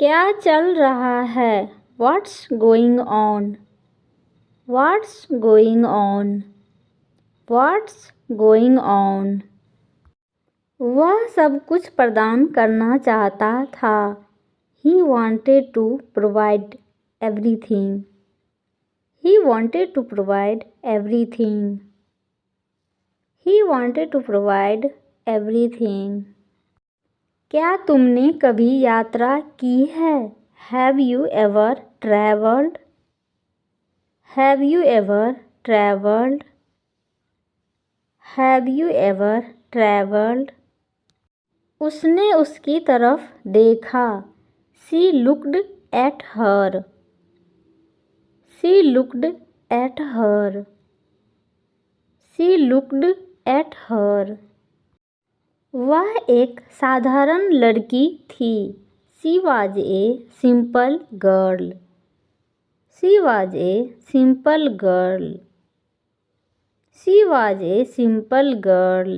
क्या चल रहा है? What's going on? What's going on? What's going on? वह सब कुछ प्रदान करना चाहता था। He wanted to provide everything. He wanted to provide everything. He wanted to provide everything. क्या तुमने कभी यात्रा की है? Have you ever traveled? Have you ever traveled? Have you ever traveled? उसने उसकी तरफ देखा। She looked at her. She looked at her. She looked at her. वह एक साधारण लड़की थी। She was a simple girl. She was a simple girl. She was a simple girl.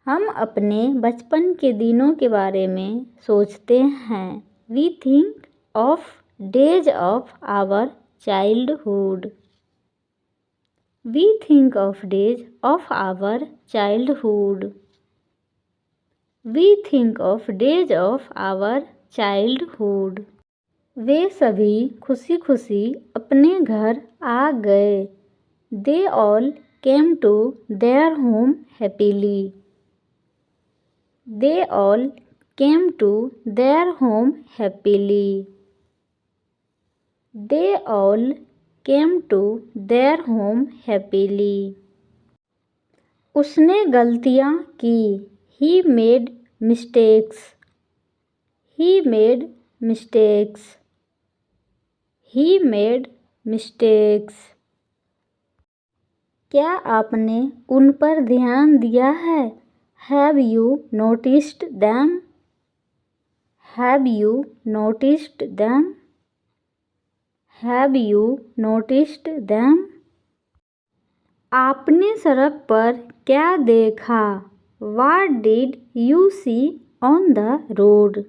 हम अपने बचपन के दिनों के बारे में सोचते हैं। We think of days of our childhood. We think of days of our childhood. We think of days of our childhood. वे सभी खुशी खुशी अपने घर आ गए। They all came to their home happily. They all came to their home happily. They all came to their home happily. उसने गलतियाँ की। He made mistakes. He made mistakes. He made mistakes. क्या आपने उन पर ध्यान दिया है? Have you noticed them? Have you noticed them? Have you noticed them? आपने सड़क पर क्या देखा? What did you see on the road?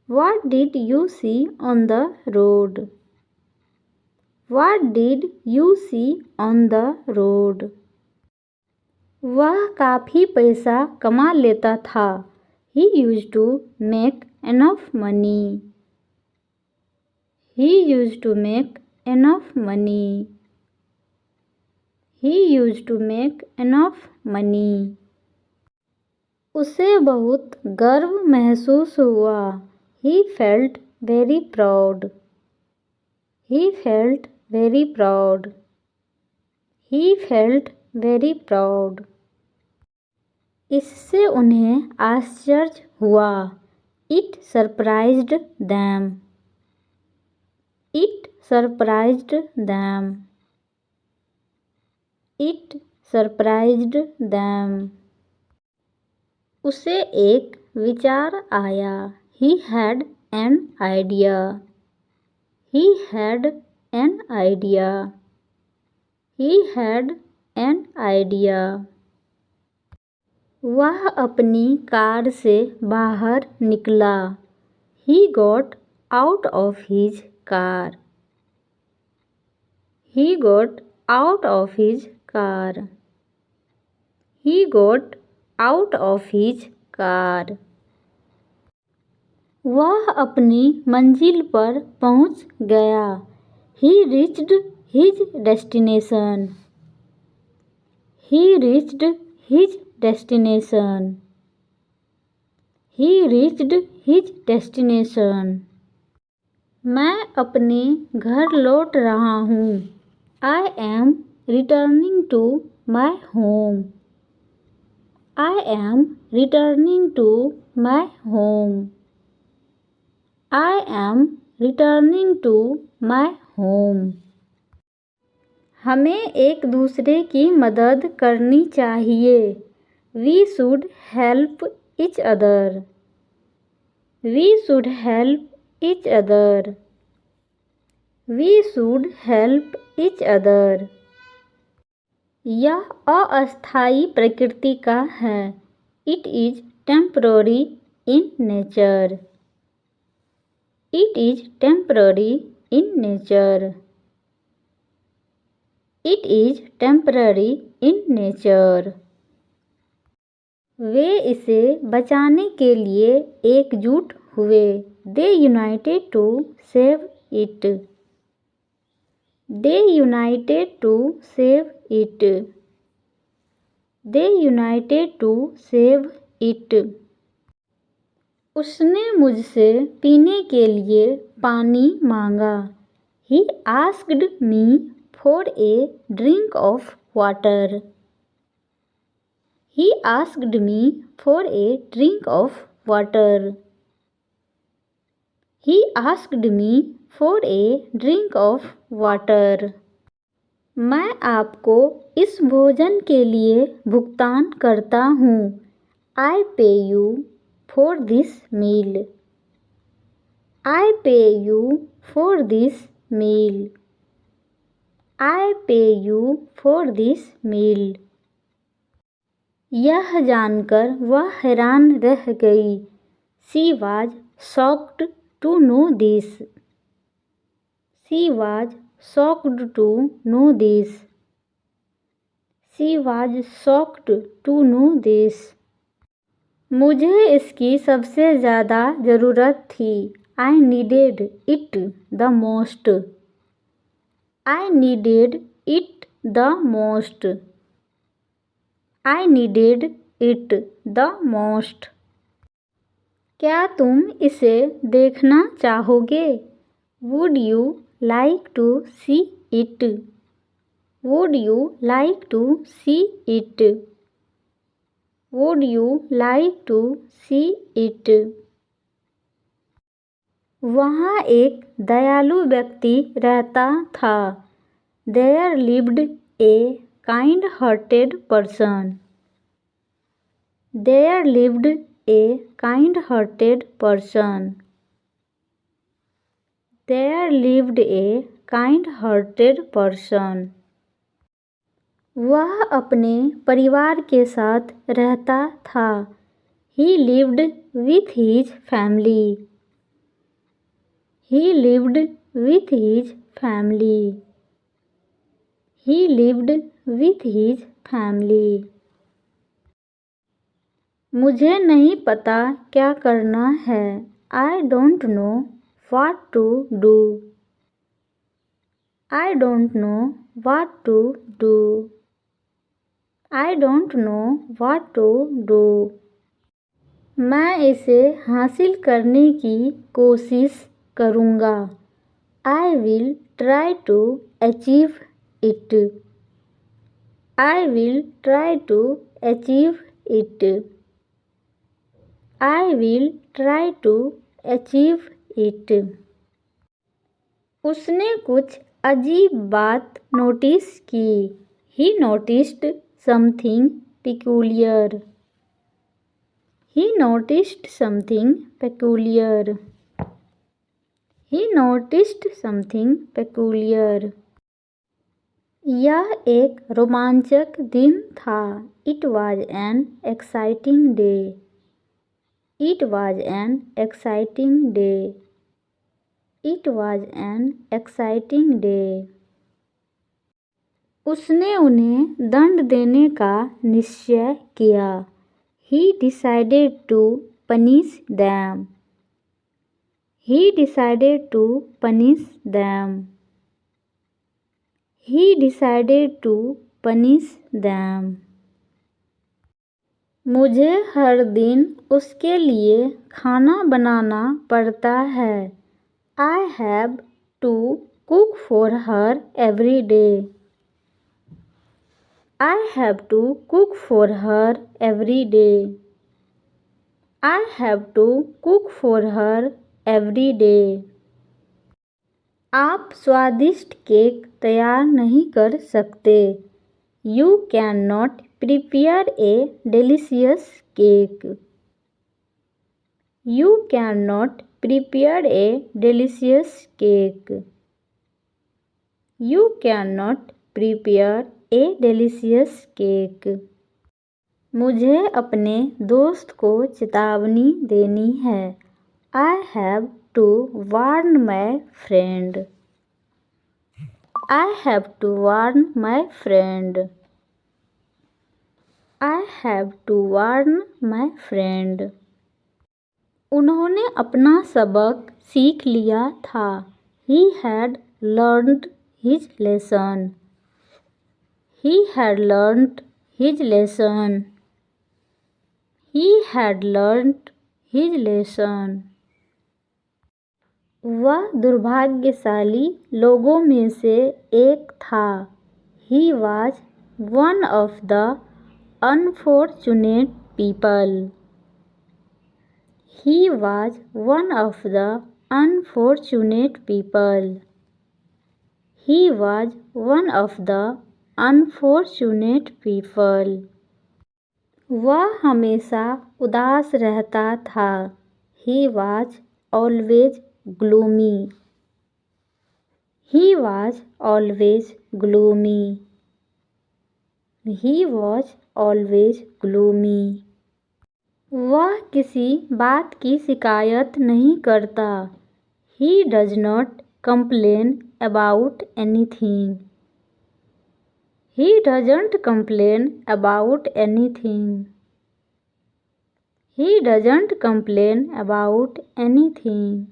What did you see on the road? What did you see on the road? वह काफ़ी पैसा कमा लेता था। He used to make enough money. He used to make enough money. He used to make enough money. उसे बहुत गर्व महसूस हुआ। He felt very proud. He felt very proud. He felt very proud. इससे उन्हें आश्चर्य हुआ। It surprised them. It surprised them. It surprised them. उसे एक विचार आया। He had an idea. He had an idea. He had an idea. वह अपनी कार से बाहर निकला। He got out of his car. He got out of his car. He got out of his car. वह अपनी मंजिल पर पहुंच गया। He reached his destination. He reached his destination. He reached his destination. मैं अपने घर लौट रहा हूँ। I am returning to my home. I am returning to my home. I am returning to my home. हमें एक दूसरे की मदद करनी चाहिए। We should help each other. We should help each other. We should help each other. यह अस्थायी प्रकृति का है। It is temporary in nature. It is temporary in nature. It is temporary in nature. वे इसे बचाने के लिए एकजुट हुए. They united to save it. They united to save it. They united to save it. उसने मुझसे पीने के लिए पानी मांगा. He asked me for a drink of water. He asked me for a drink of water. He asked me for a drink of water. मैं आपको इस भोजन के लिए भुगतान करता हूँ. I pay you for this meal. I pay you for this meal. I pay you for this meal. यह जानकर वह हैरान रह गई. She was shocked to know this. She was shocked to know this. She was shocked to know this. मुझे इसकी सबसे ज़्यादा ज़रूरत थी. I needed it the most. I needed it the most. I needed it the most. क्या तुम इसे देखना चाहोगे? Would you like to see it? Would you like to see it? Would you like to see it? वहाँ एक दयालु व्यक्ति रहता था. There lived a kind-hearted person. There lived a kind-hearted person. There lived a kind-hearted person. वह अपने परिवार के साथ रहता था. He lived with his family. He lived with his family. He lived with his family. मुझे नहीं पता क्या करना है. I don't know what to do. I don't know what to do. I don't know what to do. मैं इसे हासिल करने की कोशिश करूँगा. I will try to achieve it. I will try to achieve it. I will try to achieve it. उसने कुछ अजीब बात नोटिस की. He noticed something peculiar. He noticed something peculiar. He noticed something peculiar. यह एक रोमांचक दिन था. It was an exciting day. It was an exciting day. It was an exciting day. उसने उन्हें दंड देने का निश्चय किया. He decided to punish them. He decided to punish them. He decided to punish them. मुझे हर दिन उसके लिए खाना बनाना पड़ता है. I have to cook for her every day. I have to cook for her every day. I have to cook for her every day. आप स्वादिष्ट cake तैयार नहीं कर सकते. You cannot prepare a delicious cake. You cannot prepare a delicious cake. You cannot prepare a delicious cake. मुझे अपने दोस्त को चेतावनी देनी है. I have to warn my friend. I have to warn my friend. I have to warn my friend. उन्होंने अपना सबक सीख लिया था. He had learned his lesson. He had learned his lesson. He had learned his lesson. वह दुर्भाग्यशाली लोगों में से एक था. He was one of the unfortunate people. He was one of the unfortunate people. He was one of the unfortunate people. वह हमेशा उदास रहता था. He was always gloomy. He was always gloomy. He was always gloomy. वह किसी बात की शिकायत नहीं करता. He does not complain about anything. He doesn't complain about anything. He doesn't complain about anything.